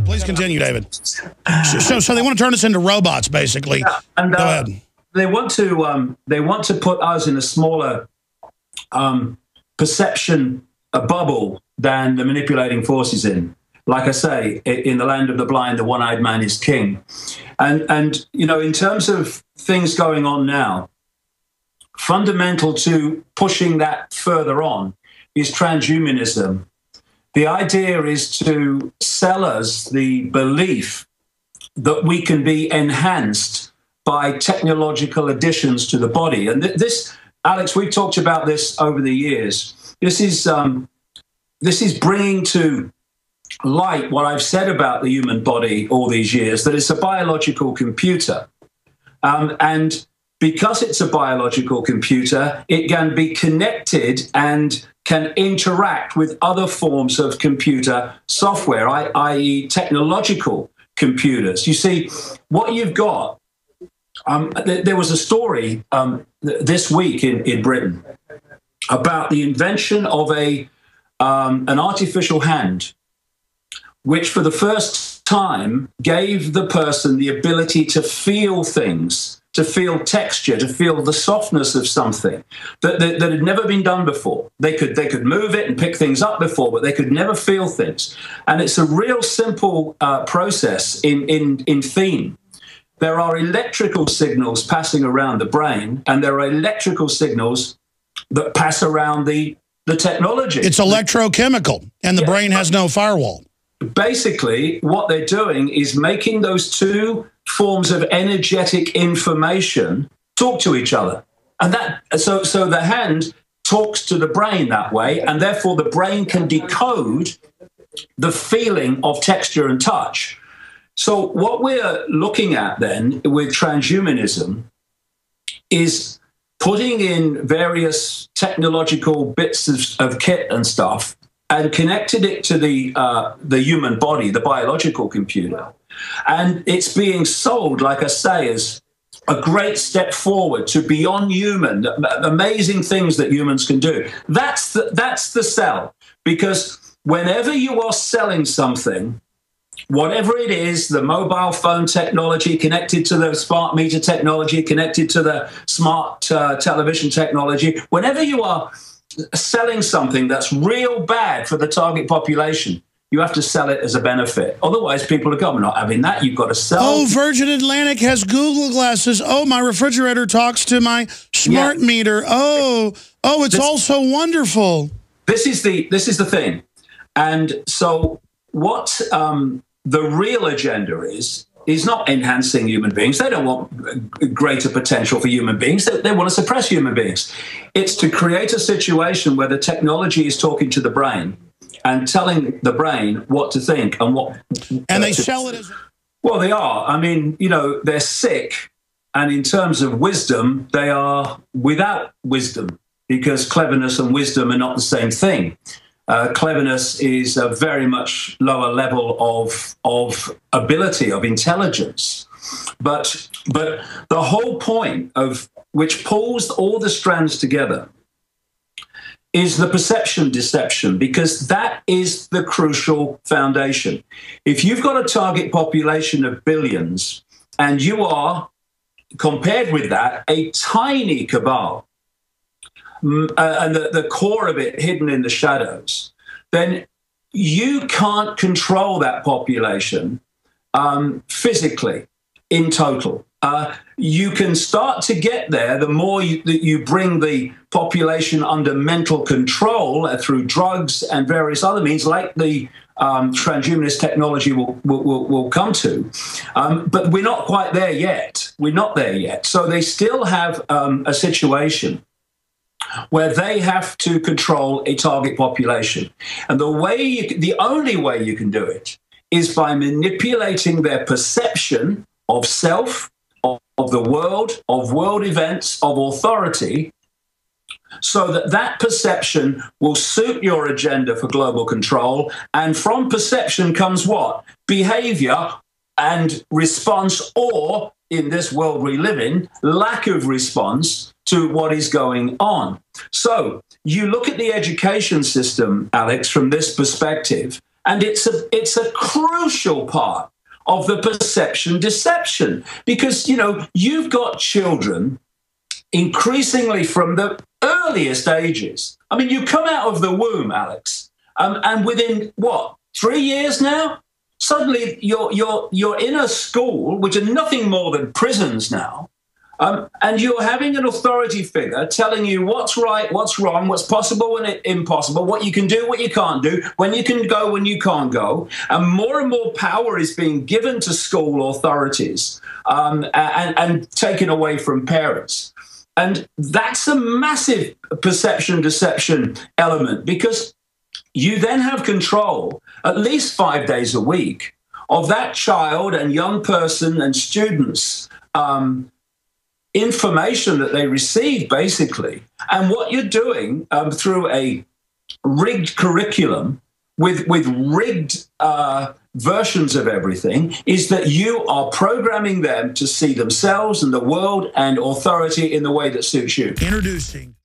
Please continue, David. So they want to turn us into robots, basically. Yeah, and go ahead. They want to put us in a smaller perception bubble than the manipulating forces in. Like I say, in the land of the blind, the one-eyed man is king. And you know, in terms of things going on now, fundamental to pushing that further on is transhumanism. The idea is to sell us the belief that we can be enhanced by technological additions to the body. And this, Alex, we've talked about this over the years. This is bringing to light what I've said about the human body all these years, that it's a biological computer. And because it's a biological computer, it can be connected and can interact with other forms of computer software, i.e. technological computers. You see, what you've got, there was a story this week in Britain about the invention of an artificial hand, which for the first time gave the person the ability to feel things, to feel texture, to feel the softness of something that had never been done before. They could move it and pick things up before, but they could never feel things. And it's a real simple process in theme. There are electrical signals passing around the brain, and there are electrical signals that pass around the technology. It's electrochemical, and the brain has no firewall. Basically, what they're doing is making those two forms of energetic information talk to each other. And so the hand talks to the brain that way, and therefore the brain can decode the feeling of texture and touch. So what we're looking at then with transhumanism is putting in various technological bits of kit and stuff and connected it to the human body, the biological computer. And it's being sold, like I say, as a great step forward to beyond human, amazing things that humans can do. That's the sell. Because whenever you are selling something, whatever it is, the mobile phone technology connected to the smart meter technology, connected to the smart television technology, whenever you are selling something that's real bad for the target population, you have to sell it as a benefit. Otherwise, people are going, we're not having that. You've got to sell. Oh, Virgin Atlantic has Google glasses. Oh, my refrigerator talks to my smart meter. Oh, it's all so wonderful. This is the thing. And so what the real agenda is not enhancing human beings. They don't want greater potential for human beings. They want to suppress human beings. It's to create a situation where the technology is talking to the brain and telling the brain what to think and what. And they sell it as. Well, they are. I mean, you know, they're sick. And in terms of wisdom, they are without wisdom, because cleverness and wisdom are not the same thing. Cleverness is a very much lower level of ability, of intelligence. But the whole point of which pulls all the strands together is the perception deception, because that is the crucial foundation. If you've got a target population of billions and you are, compared with that, a tiny cabal, and the core of it hidden in the shadows, then you can't control that population physically in total. You can start to get there the more that you bring the population under mental control through drugs and various other means, like the transhumanist technology will come to. But we're not quite there yet. We're not there yet. So they still have a situation where they have to control a target population. And the only way you can do it is by manipulating their perception of self, of the world, of world events, of authority, so that perception will suit your agenda for global control. And from perception comes what? Behavior and response, or in this world we live in, lack of response to what is going on. So you look at the education system, Alex, from this perspective, and it's a crucial part of the perception deception, because, you know, you've got children increasingly from the earliest ages. I mean, you come out of the womb, Alex, and within what, 3 years now, suddenly you're in a school, which are nothing more than prisons now. And you're having an authority figure telling you what's right, what's wrong, what's possible and impossible, what you can do, what you can't do, when you can go, when you can't go. And more power is being given to school authorities and taken away from parents. And that's a massive perception deception element, because you then have control at least 5 days a week of that child and young person and students' information that they receive, basically. And what you're doing through a rigged curriculum with rigged versions of everything is that you are programming them to see themselves and the world and authority in the way that suits you. Introducing